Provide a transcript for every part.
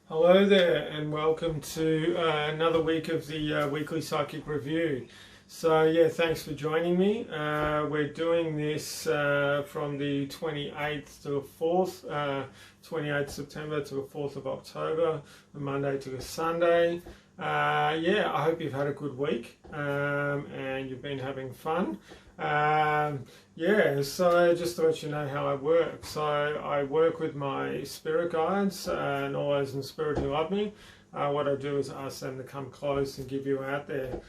Hello there, and welcome to another week of the weekly psychic review. So, yeah, thanks for joining me. We're doing this from the 28th to the 4th, 28th September to the 4th of October, the Monday to the Sunday. Yeah, I hope you've had a good week and you've been having fun. Yeah, so just to let you know how I work. So I work with my spirit guides and all those in spirit who love me. What I do is ask them to come close and give you out there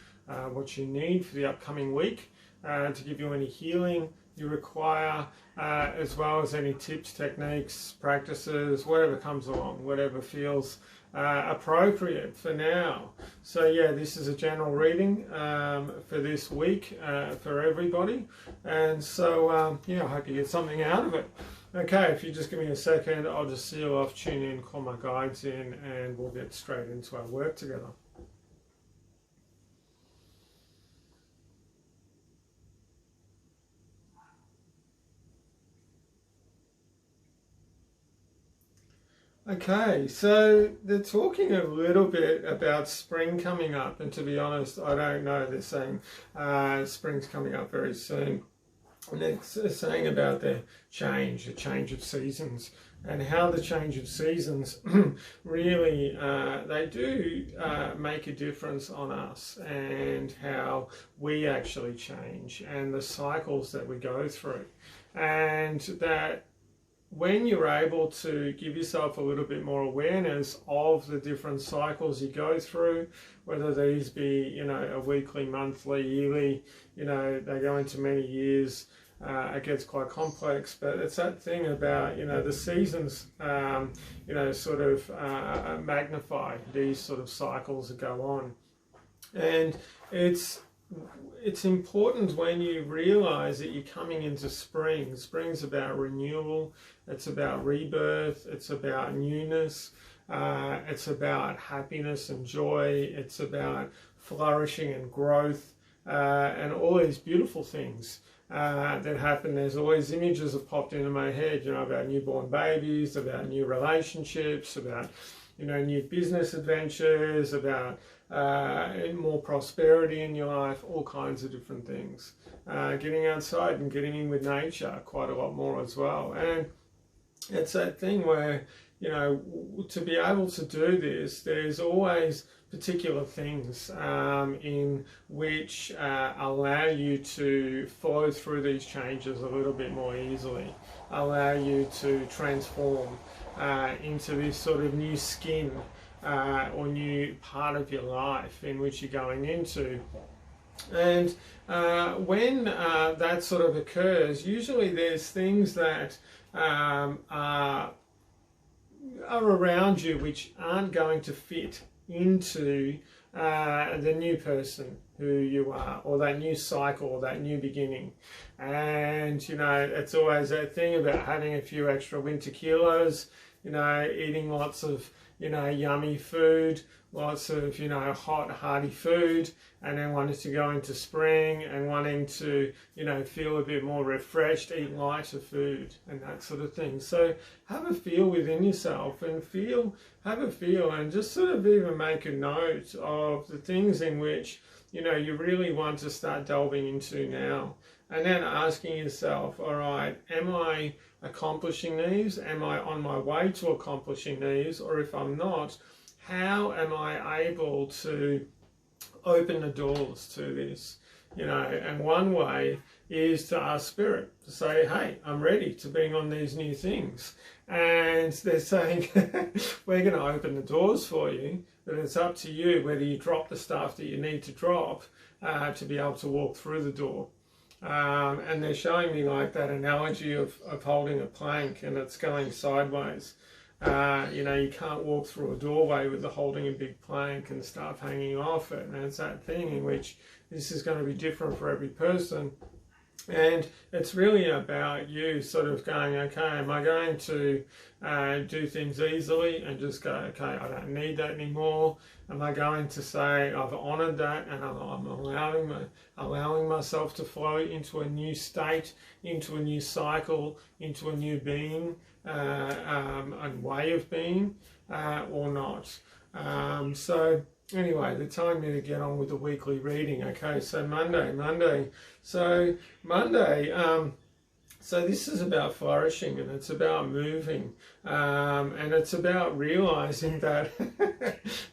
what you need for the upcoming week, to give you any healing you require, as well as any tips, techniques, practices, whatever comes along, whatever feels appropriate for now. So yeah, this is a general reading for this week for everybody, and so yeah, I hope you get something out of it. Okay, if you just give me a second, I'll just seal off, tune in, call my guides in, and we'll get straight into our work together. Okay, so they're talking a little bit about spring coming up, and to be honest, I don't know. They're saying spring's coming up very soon, and they're saying about the change of seasons, and how the change of seasons really they do make a difference on us, and how we actually change, and the cycles that we go through, and that when you're able to give yourself a little bit more awareness of the different cycles you go through, whether these be, you know, a weekly, monthly, yearly, you know, they go into many years, it gets quite complex, but it's that thing about, you know, the seasons, you know, sort of magnify these sort of cycles that go on. And it's important when you realize that you're coming into spring. Spring's about renewal, it's about rebirth, it's about newness, it's about happiness and joy, it's about flourishing and growth, and all these beautiful things that happen. There's always images that popped into my head, you know, about newborn babies, about new relationships, about, you know, new business adventures, about more prosperity in your life, all kinds of different things. Getting outside and getting in with nature quite a lot more as well. And it's that thing where, you know, to be able to do this, there's always particular things in which allow you to flow through these changes a little bit more easily, allow you to transform into this sort of new skin or new part of your life in which you're going into. And when that sort of occurs, usually there's things that are around you which aren't going to fit into the new person who you are, or that new cycle, or that new beginning. And, you know, it's always that thing about having a few extra winter kilos, you know, eating lots of, you know, yummy food, lots of, you know, hot, hearty food, and then wanting to go into spring and wanting to, you know, feel a bit more refreshed, eat lighter food and that sort of thing. So have a feel within yourself and have a feel and just sort of even make a note of the things in which, you know, you really want to start delving into now. And then asking yourself, all right, am I accomplishing these? Am I on my way to accomplishing these? Or if I'm not, how am I able to open the doors to this? You know, and one way is to ask Spirit to say, hey, I'm ready to being on these new things. And they're saying, we're going to open the doors for you, but it's up to you whether you drop the stuff that you need to drop to be able to walk through the door. And they're showing me like that analogy of holding a plank and it's going sideways. You know, you can't walk through a doorway with holding a big plank and stuff hanging off it. And it's that thing in which this is going to be different for every person. And it's really about you sort of going, okay, am I going to do things easily and just go, okay, I don't need that anymore? Am I going to say I've honoured that and I'm allowing myself to flow into a new state, into a new cycle, into a new being, and way of being or not. So anyway, they're telling me to get on with the weekly reading. Okay, so Monday. So Monday, so this is about flourishing, and it's about moving, and it's about realizing that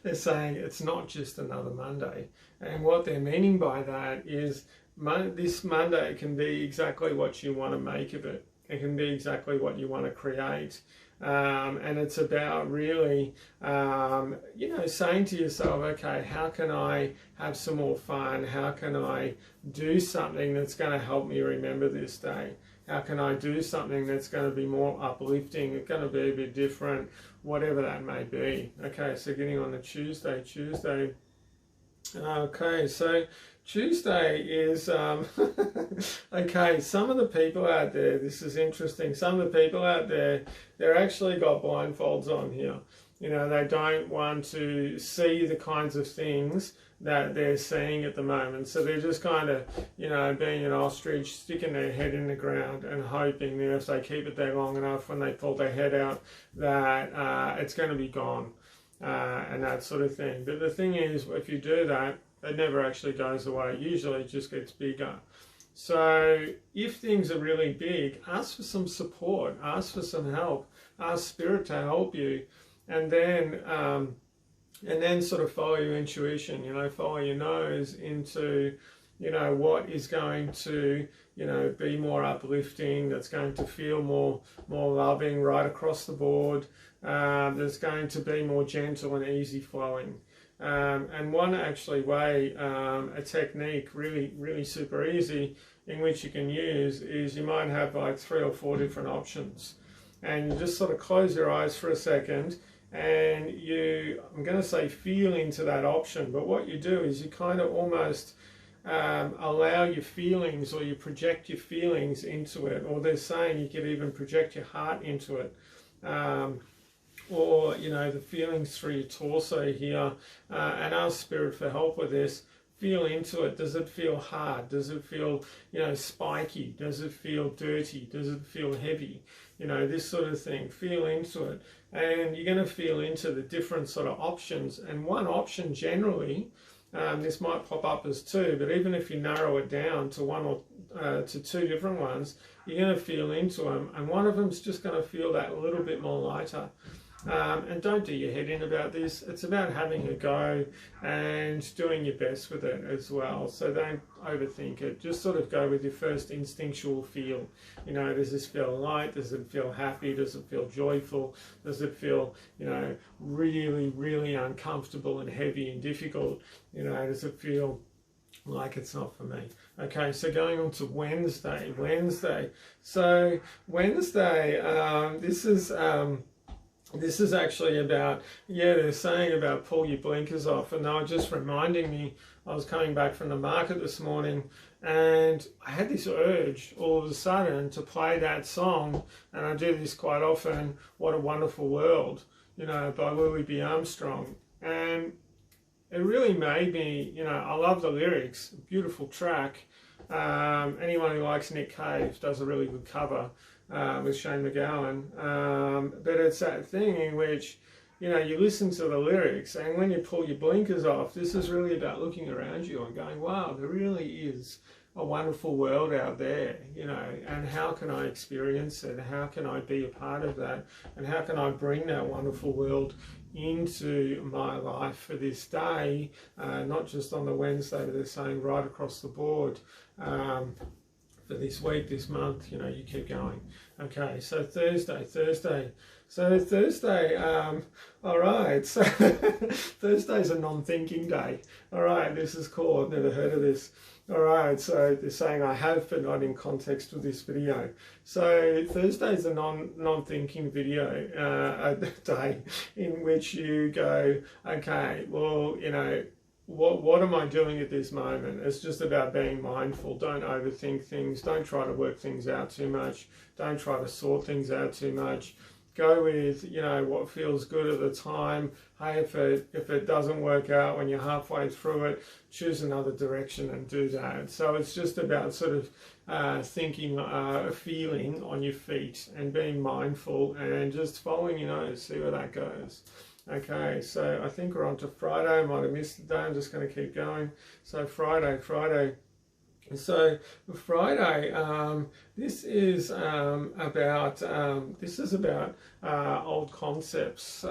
they're saying it's not just another Monday. And what they're meaning by that is this Monday can be exactly what you want to make of it. It can be exactly what you want to create. And it's about really, saying to yourself, okay, how can I have some more fun? How can I do something that's going to help me remember this day? How can I do something that's going to be more uplifting? It's going to be a bit different, whatever that may be. Okay, so getting on to Tuesday. Okay, so Tuesday is, okay, some of the people out there, this is interesting, some of the people out there, they're actually got blindfolds on here. You know, they don't want to see the kinds of things that they're seeing at the moment. So they're just kind of, being an ostrich, sticking their head in the ground and hoping that if they keep it there long enough, when they pull their head out, that it's going to be gone. And that sort of thing. But the thing is, if you do that, it never actually goes away. Usually it just gets bigger. So if things are really big, ask for some support, ask for some help, ask Spirit to help you, and then sort of follow your intuition, follow your nose into, what is going to, be more uplifting, that's going to feel more loving right across the board, that's going to be more gentle and easy flowing. And one actually way, a technique really super easy in which you can use is you might have like 3 or 4 different options, and you just sort of close your eyes for a second and I'm going to say feel into that option, but what you do is you kind of almost allow your feelings, or you project your feelings into it, or they're saying you could even project your heart into it. Or the feelings through your torso here, and ask Spirit for help with this. Feel into it. Does it feel hard? Does it feel spiky? Does it feel dirty? Does it feel heavy? This sort of thing. Feel into it, and you're going to feel into the different sort of options. And one option generally, this might pop up as 2, but even if you narrow it down to 1 or to 2 different ones, you're going to feel into them, and one of them's just going to feel that little bit more lighter. And don't do your head in about this. It's about having a go and doing your best with it as well. So don't overthink it. Just sort of go with your first instinctual feel. Does this feel light? Does it feel happy? Does it feel joyful? Does it feel, really uncomfortable and heavy and difficult? Does it feel like it's not for me? Okay, so going on to Wednesday. So Wednesday, this is actually about, they're saying about pull your blinkers off, and they were just reminding me, I was coming back from the market this morning, and I had this urge all of a sudden to play that song, and I do this quite often, What a Wonderful World, by Louis B. Armstrong. And it really made me, I love the lyrics, beautiful track. Anyone who likes Nick Cave does a really good cover. With Shane MacGowan, but it's that thing in which you listen to the lyrics, and when you pull your blinkers off, this is really about looking around you and going, wow, there really is a wonderful world out there, and how can I experience it? How can I be a part of that? And how can I bring that wonderful world into my life for this day, not just on the Wednesday, but they're saying right across the board. For this week, this month, you keep going. Okay, so Thursday. So Thursday, all right, so Thursday's a non-thinking day. All right, this is cool, I've never heard of this. All right, so they're saying I have, but not in context with this video. So Thursday's a non-thinking video day in which you go, okay, well, what am I doing at this moment? It's just about being mindful. Don't overthink things. Don't try to work things out too much. Don't try to sort things out too much. go with, you know, what feels good at the time. Hey, if it doesn't work out when you're halfway through it, choose another direction and do that. So it's just about sort of thinking, feeling on your feet and being mindful and just following your nose, see where that goes. Okay, so I think we're on to Friday. I might have missed the day. I'm just going to keep going. So Friday. So Friday, this is about old concepts,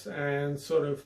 and sort of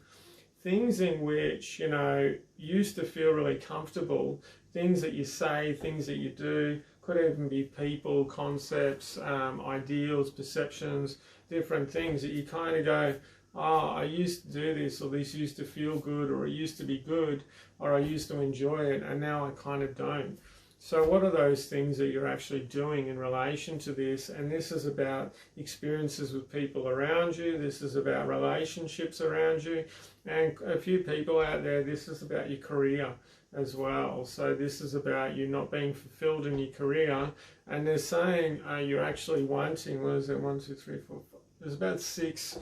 things in which, you know, used to feel really comfortable. Things that you say, things that you do, could even be people, concepts, ideals, perceptions, different things that you kind of go, oh, I used to do this, or this used to feel good, or it used to be good, or I used to enjoy it, and now I kind of don't. So what are those things that you're actually doing in relation to this? And this is about experiences with people around you. This is about relationships around you. And a few people out there, this is about your career as well. So this is about you not being fulfilled in your career. And they're saying you're actually wanting, what is it, 1, 2, 3, 4, 5. There's about six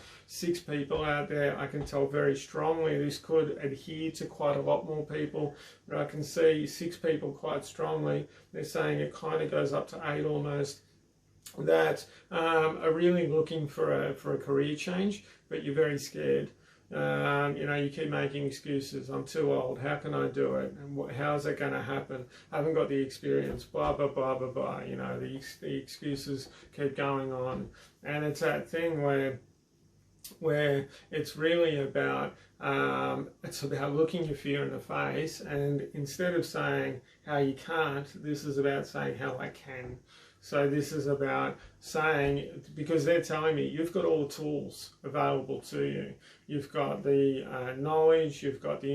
people out there. I can tell very strongly this could adhere to quite a lot more people, but I can see 6 people quite strongly. They're saying it kind of goes up to 8 almost, that are really looking for a career change, but you're very scared. You know, you keep making excuses. I'm too old. How can I do it? And how is it going to happen? I haven't got the experience. Blah, blah, blah, blah, blah. You know, the excuses keep going on. And it's that thing where it's really about, it's about looking your fear in the face. And instead of saying how you can't, this is about saying how I can. So this is about saying, because they're telling me you've got all the tools available to you. You've got the knowledge, you've got the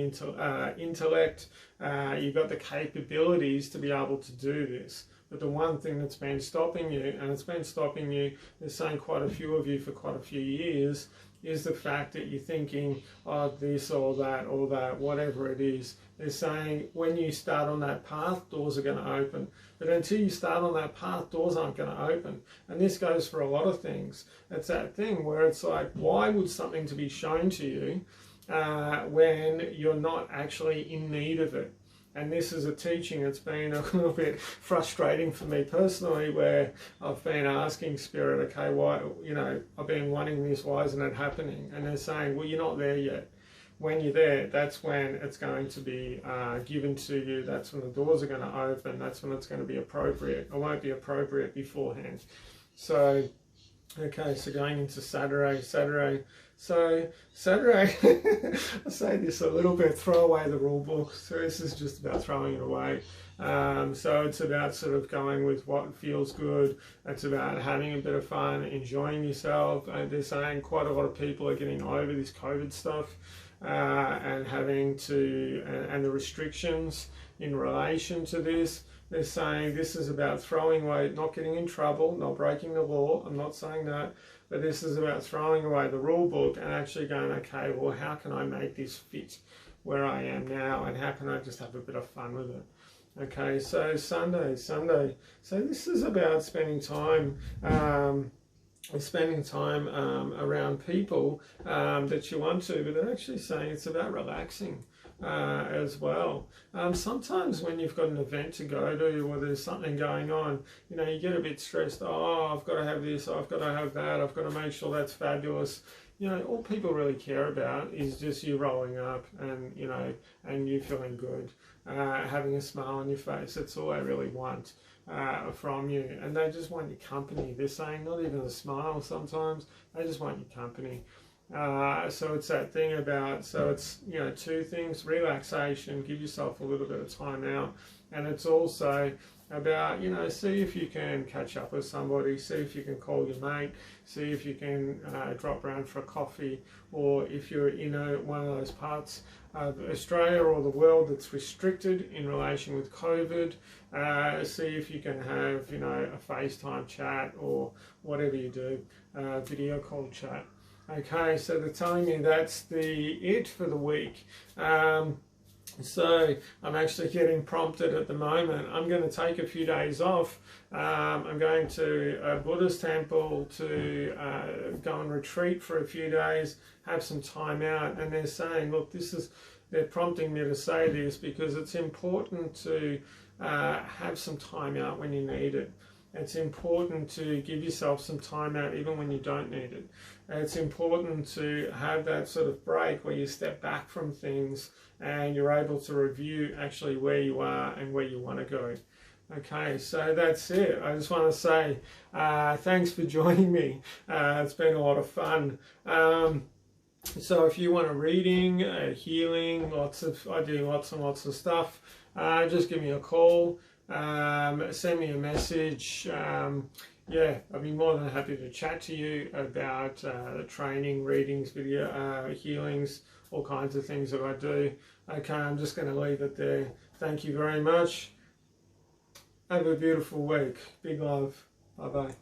intellect, you've got the capabilities to be able to do this. But the one thing that's been stopping you, and it's been stopping you, they're saying quite a few of you for quite a few years, is the fact that you're thinking, oh, this or that, whatever it is. They're saying when you start on that path, doors are going to open. But until you start on that path, doors aren't going to open. And this goes for a lot of things. It's that thing where it's like, why would something to be shown to you when you're not actually in need of it? And this is a teaching that's been a little bit frustrating for me personally, where I've been asking Spirit, okay, why, you know, I've been wanting this, why isn't it happening? And they're saying, well, you're not there yet. When you're there, that's when it's going to be given to you. That's when the doors are going to open. That's when it's going to be appropriate. It won't be appropriate beforehand. So, okay, so going into Saturday. So Saturday, I say this a little bit, throw away the rule book. So this is just about throwing it away. So it's about sort of going with what feels good. It's about having a bit of fun, enjoying yourself. And they're saying quite a lot of people are getting over this COVID stuff and having to, and the restrictions in relation to this. They're saying this is about throwing away, not getting in trouble, not breaking the law. I'm not saying that. But this is about throwing away the rule book and actually going, okay, well, how can I make this fit where I am now, and how can I just have a bit of fun with it? Okay, so Sunday. So this is about spending time around people that you want to, but they're actually saying it's about relaxing as well. Sometimes when you've got an event to go to, or there's something going on, you know, you get a bit stressed. Oh, I've got to have this, I've got to have that, I've got to make sure that's fabulous. You know, all people really care about is just you rolling up and, you know, and you feeling good, having a smile on your face. That's all they really want from you. And they just want your company. They're saying not even a smile sometimes, they just want your company. So it's that thing about, so it's, you know, 2 things: relaxation, give yourself a little bit of time out, and it's also about, you know, see if you can catch up with somebody, see if you can call your mate, see if you can drop around for a coffee, or if you're in one of those parts of Australia or the world that's restricted in relation with COVID, see if you can have, you know, a FaceTime chat or whatever you do, video call chat. Okay, so they're telling me that's it for the week. So I'm actually getting prompted at the moment. I'm going to take a few days off. I'm going to a Buddhist temple to go and retreat for a few days, have some time out. And they're saying, look, they're prompting me to say this because it's important to have some time out when you need it. It's important to give yourself some time out even when you don't need it. It's important to have that sort of break where you step back from things and you're able to review actually where you are and where you want to go. Okay, so that's it. I just want to say thanks for joining me. It's been a lot of fun. So if you want a reading, a healing, I do lots and lots of stuff, just give me a call. Send me a message. Yeah, I'd be more than happy to chat to you about the training, readings, video, healings, all kinds of things that I do. Okay, I'm just going to leave it there. Thank you very much. Have a beautiful week. Big love. Bye-bye.